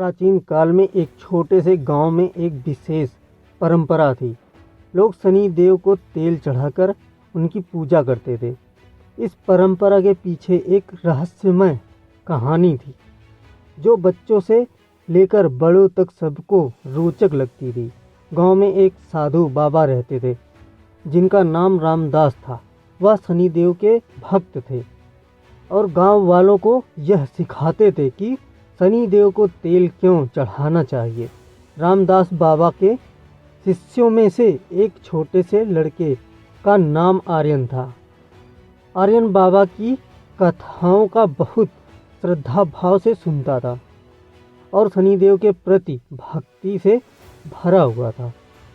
प्राचीन काल में एक छोटे से गांव में एक विशेष परंपरा थी। लोग शनि देव को तेल चढ़ाकर उनकी पूजा करते थे। इस परंपरा के पीछे एक रहस्यमय कहानी थी जो बच्चों से लेकर बड़ों तक सबको रोचक लगती थी। गांव में एक साधु बाबा रहते थे जिनका नाम रामदास था। वह शनिदेव के भक्त थे और गांव वालों को यह सिखाते थे कि शनिदेव को तेल क्यों चढ़ाना चाहिए। रामदास बाबा के शिष्यों में से एक छोटे से लड़के का नाम आर्यन था। आर्यन बाबा की कथाओं का बहुत श्रद्धा भाव से सुनता था और शनिदेव के प्रति भक्ति से भरा हुआ था।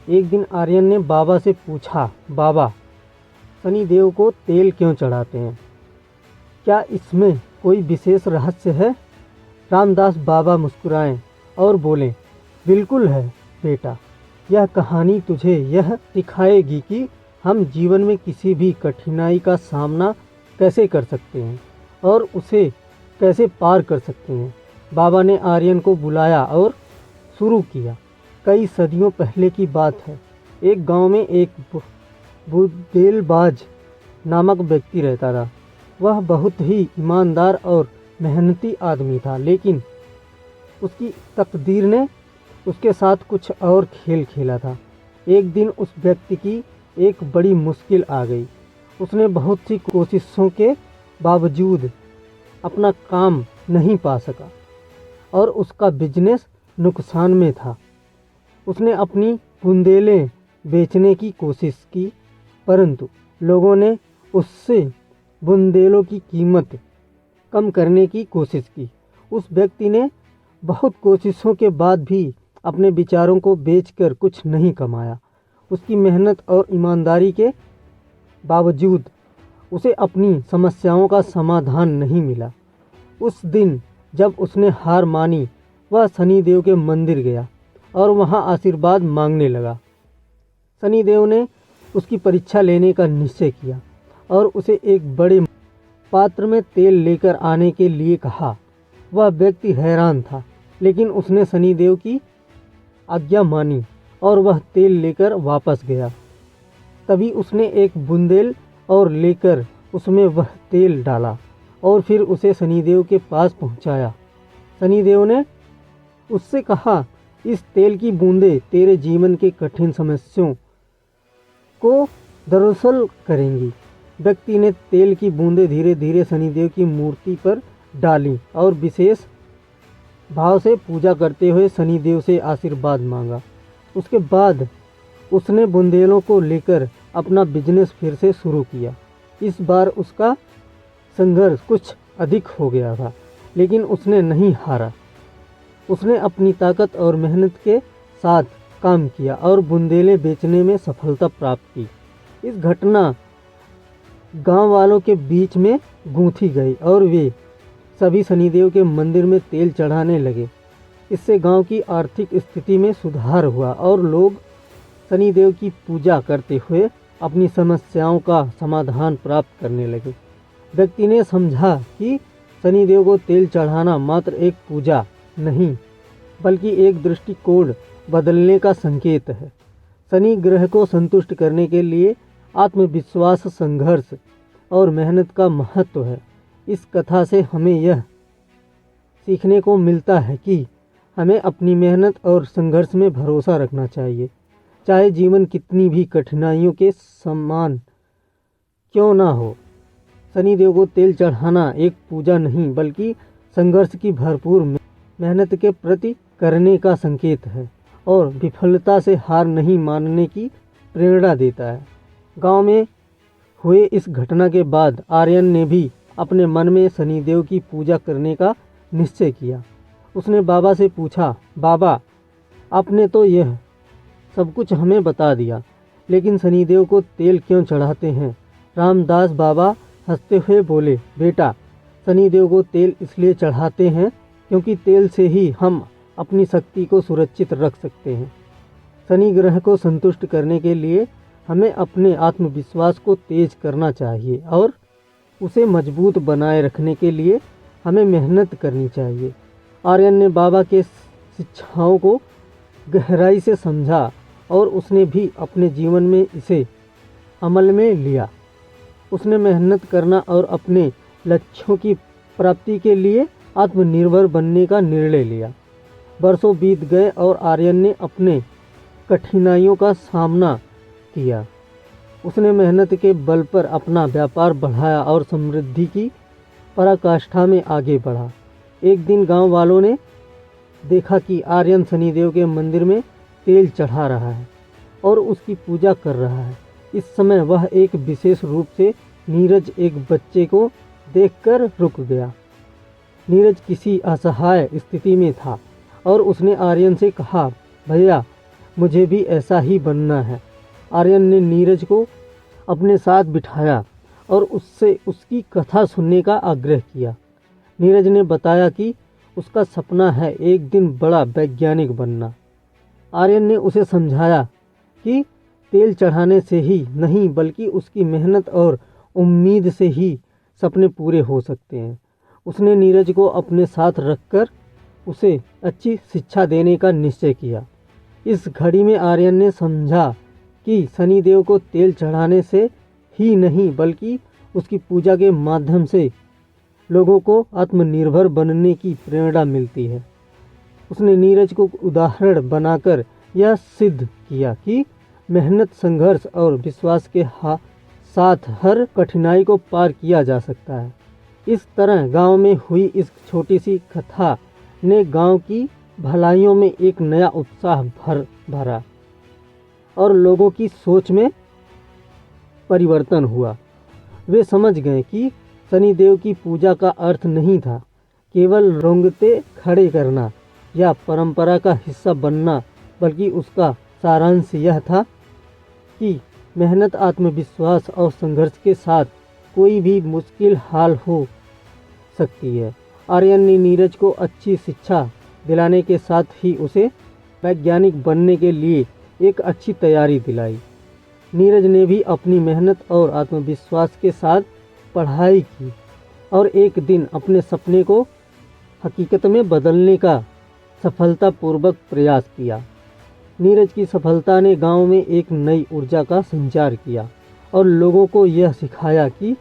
एक दिन आर्यन ने बाबा से पूछा, बाबा, शनिदेव को तेल क्यों चढ़ाते हैं? क्या इसमें कोई विशेष रहस्य है? रामदास बाबा मुस्कुराए और बोले, बिल्कुल है बेटा। यह कहानी तुझे यह सिखाएगी कि हम जीवन में किसी भी कठिनाई का सामना कैसे कर सकते हैं और उसे कैसे पार कर सकते हैं। बाबा ने आर्यन को बुलाया और शुरू किया। कई सदियों पहले की बात है। एक गांव में एक बुंदेलबाज नामक व्यक्ति रहता था। वह बहुत ही ईमानदार और मेहनती आदमी था, लेकिन उसकी तकदीर ने उसके साथ कुछ और खेल खेला था। एक दिन उस व्यक्ति की एक बड़ी मुश्किल आ गई। उसने बहुत सी कोशिशों के बावजूद अपना काम नहीं पा सका और उसका बिजनेस नुकसान में था। उसने अपनी बुंदेलें बेचने की कोशिश की, परंतु लोगों ने उससे बुंदेलों की कीमत कम करने की कोशिश की। उस व्यक्ति ने बहुत कोशिशों के बाद भी अपने विचारों को बेचकर कुछ नहीं कमाया। उसकी मेहनत और ईमानदारी के बावजूद उसे अपनी समस्याओं का समाधान नहीं मिला। उस दिन जब उसने हार मानी, वह शनिदेव के मंदिर गया और वहां आशीर्वाद मांगने लगा। शनिदेव ने उसकी परीक्षा लेने का निश्चय किया और उसे एक बड़े पात्र में तेल लेकर आने के लिए कहा। वह व्यक्ति हैरान था, लेकिन उसने शनिदेव की आज्ञा मानी और वह तेल लेकर वापस गया। तभी उसने एक बुंदेल और लेकर उसमें वह तेल डाला और फिर उसे शनिदेव के पास पहुंचाया। शनिदेव ने उससे कहा, इस तेल की बूंदें तेरे जीवन के कठिन समस्याओं को दरअसल करेंगी। व्यक्ति ने तेल की बूंदें धीरे धीरे शनिदेव की मूर्ति पर डाली और विशेष भाव से पूजा करते हुए शनिदेव से आशीर्वाद मांगा। उसके बाद उसने बुंदेलों को लेकर अपना बिजनेस फिर से शुरू किया। इस बार उसका संघर्ष कुछ अधिक हो गया था, लेकिन उसने नहीं हारा। उसने अपनी ताकत और मेहनत के साथ काम किया और बुंदेलें बेचने में सफलता प्राप्त की। इस घटना गांव वालों के बीच में गूंथी गई और वे सभी शनिदेव के मंदिर में तेल चढ़ाने लगे। इससे गांव की आर्थिक स्थिति में सुधार हुआ और लोग शनिदेव की पूजा करते हुए अपनी समस्याओं का समाधान प्राप्त करने लगे। व्यक्ति ने समझा कि शनिदेव को तेल चढ़ाना मात्र एक पूजा नहीं, बल्कि एक दृष्टिकोण बदलने का संकेत है। शनि ग्रह को संतुष्ट करने के लिए आत्मविश्वास, संघर्ष और मेहनत का महत्व है। इस कथा से हमें यह सीखने को मिलता है कि हमें अपनी मेहनत और संघर्ष में भरोसा रखना चाहिए, चाहे जीवन कितनी भी कठिनाइयों के समान क्यों ना हो। शनिदेव को तेल चढ़ाना एक पूजा नहीं, बल्कि संघर्ष की भरपूर मेहनत के प्रति करने का संकेत है और विफलता से हार नहीं मानने की प्रेरणा देता है। गांव में हुए इस घटना के बाद आर्यन ने भी अपने मन में शनिदेव की पूजा करने का निश्चय किया। उसने बाबा से पूछा, बाबा, आपने तो यह सब कुछ हमें बता दिया, लेकिन शनिदेव को तेल क्यों चढ़ाते हैं? रामदास बाबा हंसते हुए बोले, बेटा, शनिदेव को तेल इसलिए चढ़ाते हैं क्योंकि तेल से ही हम अपनी शक्ति को सुरक्षित रख सकते हैं। शनि ग्रह को संतुष्ट करने के लिए हमें अपने आत्मविश्वास को तेज करना चाहिए और उसे मजबूत बनाए रखने के लिए हमें मेहनत करनी चाहिए। आर्यन ने बाबा के शिक्षाओं को गहराई से समझा और उसने भी अपने जीवन में इसे अमल में लिया। उसने मेहनत करना और अपने लक्ष्यों की प्राप्ति के लिए आत्मनिर्भर बनने का निर्णय लिया। वर्षों बीत गए और आर्यन ने अपने कठिनाइयों का सामना किया। उसने मेहनत के बल पर अपना व्यापार बढ़ाया और समृद्धि की पराकाष्ठा में आगे बढ़ा। एक दिन गांव वालों ने देखा कि आर्यन शनिदेव के मंदिर में तेल चढ़ा रहा है और उसकी पूजा कर रहा है। इस समय वह एक विशेष रूप से नीरज एक बच्चे को देखकर रुक गया। नीरज किसी असहाय स्थिति में था और उसने आर्यन से कहा, भैया मुझे भी ऐसा ही बनना है। आर्यन ने नीरज को अपने साथ बिठाया और उससे उसकी कथा सुनने का आग्रह किया। नीरज ने बताया कि उसका सपना है एक दिन बड़ा वैज्ञानिक बनना। आर्यन ने उसे समझाया कि तेल चढ़ाने से ही नहीं बल्कि उसकी मेहनत और उम्मीद से ही सपने पूरे हो सकते हैं। उसने नीरज को अपने साथ रखकर उसे अच्छी शिक्षा देने का निश्चय किया। इस घड़ी में आर्यन ने समझा कि शनिदेव को तेल चढ़ाने से ही नहीं बल्कि उसकी पूजा के माध्यम से लोगों को आत्मनिर्भर बनने की प्रेरणा मिलती है। उसने नीरज को उदाहरण बनाकर यह सिद्ध किया कि मेहनत, संघर्ष और विश्वास के साथ हर कठिनाई को पार किया जा सकता है। इस तरह गांव में हुई इस छोटी सी कथा ने गांव की भलाइयों में एक नया उत्साह भरा और लोगों की सोच में परिवर्तन हुआ। वे समझ गए कि शनिदेव की पूजा का अर्थ नहीं था केवल रोंगटे खड़े करना या परंपरा का हिस्सा बनना, बल्कि उसका सारांश यह था कि मेहनत, आत्मविश्वास और संघर्ष के साथ कोई भी मुश्किल हाल हो सकती है। आर्यन ने नीरज को अच्छी शिक्षा दिलाने के साथ ही उसे वैज्ञानिक बनने के लिए एक अच्छी तैयारी दिलाई। नीरज ने भी अपनी मेहनत और आत्मविश्वास के साथ पढ़ाई की और एक दिन अपने सपने को हकीकत में बदलने का सफलतापूर्वक प्रयास किया। नीरज की सफलता ने गांव में एक नई ऊर्जा का संचार किया और लोगों को यह सिखाया कि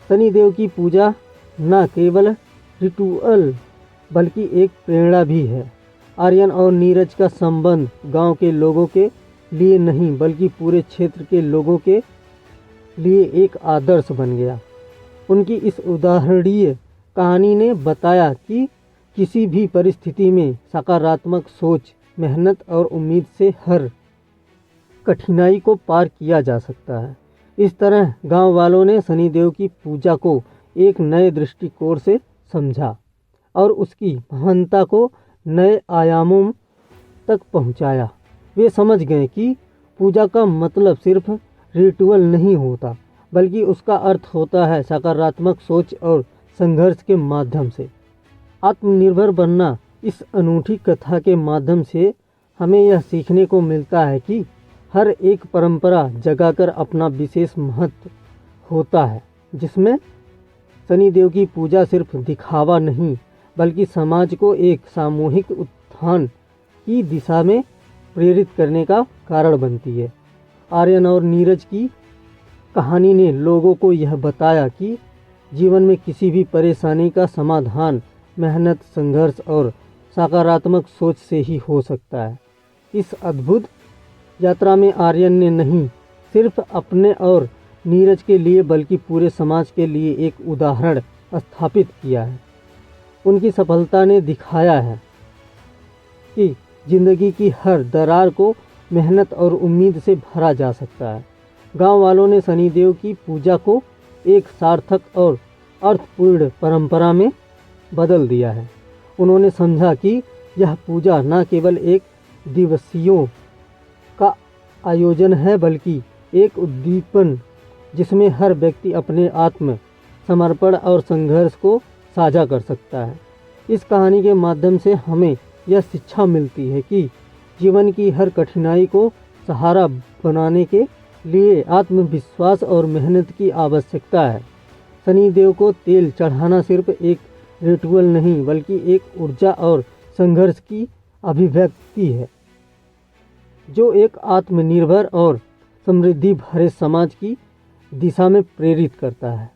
शनिदेव की पूजा न केवल रिचुअल बल्कि एक प्रेरणा भी है। आर्यन और नीरज का संबंध गांव के लोगों के लिए नहीं बल्कि पूरे क्षेत्र के लोगों के लिए एक आदर्श बन गया। उनकी इस उदाहरणीय कहानी ने बताया कि किसी भी परिस्थिति में सकारात्मक सोच, मेहनत और उम्मीद से हर कठिनाई को पार किया जा सकता है। इस तरह गांव वालों ने शनिदेव की पूजा को एक नए दृष्टिकोण से समझा और उसकी महानता को नए आयामों तक पहुंचाया। वे समझ गए कि पूजा का मतलब सिर्फ रिचुअल नहीं होता बल्कि उसका अर्थ होता है सकारात्मक सोच और संघर्ष के माध्यम से आत्मनिर्भर बनना। इस अनूठी कथा के माध्यम से हमें यह सीखने को मिलता है कि हर एक परंपरा जगाकर अपना विशेष महत्व होता है, जिसमें शनिदेव की पूजा सिर्फ दिखावा नहीं बल्कि समाज को एक सामूहिक उत्थान की दिशा में प्रेरित करने का कारण बनती है। आर्यन और नीरज की कहानी ने लोगों को यह बताया कि जीवन में किसी भी परेशानी का समाधान मेहनत, संघर्ष और सकारात्मक सोच से ही हो सकता है। इस अद्भुत यात्रा में आर्यन ने नहीं सिर्फ अपने और नीरज के लिए बल्कि पूरे समाज के लिए एक उदाहरण स्थापित किया है। उनकी सफलता ने दिखाया है कि जिंदगी की हर दरार को मेहनत और उम्मीद से भरा जा सकता है। गांव वालों ने शनिदेव की पूजा को एक सार्थक और अर्थपूर्ण परंपरा में बदल दिया है। उन्होंने समझा कि यह पूजा न केवल एक दिवसीयों का आयोजन है बल्कि एक उद्दीपन जिसमें हर व्यक्ति अपने आत्म समर्पण और संघर्ष को साझा कर सकता है। इस कहानी के माध्यम से हमें यह शिक्षा मिलती है कि जीवन की हर कठिनाई को सहारा बनाने के लिए आत्मविश्वास और मेहनत की आवश्यकता है। शनिदेव को तेल चढ़ाना सिर्फ एक रिचुअल नहीं बल्कि एक ऊर्जा और संघर्ष की अभिव्यक्ति है जो एक आत्मनिर्भर और समृद्धि भरे समाज की दिशा में प्रेरित करता है।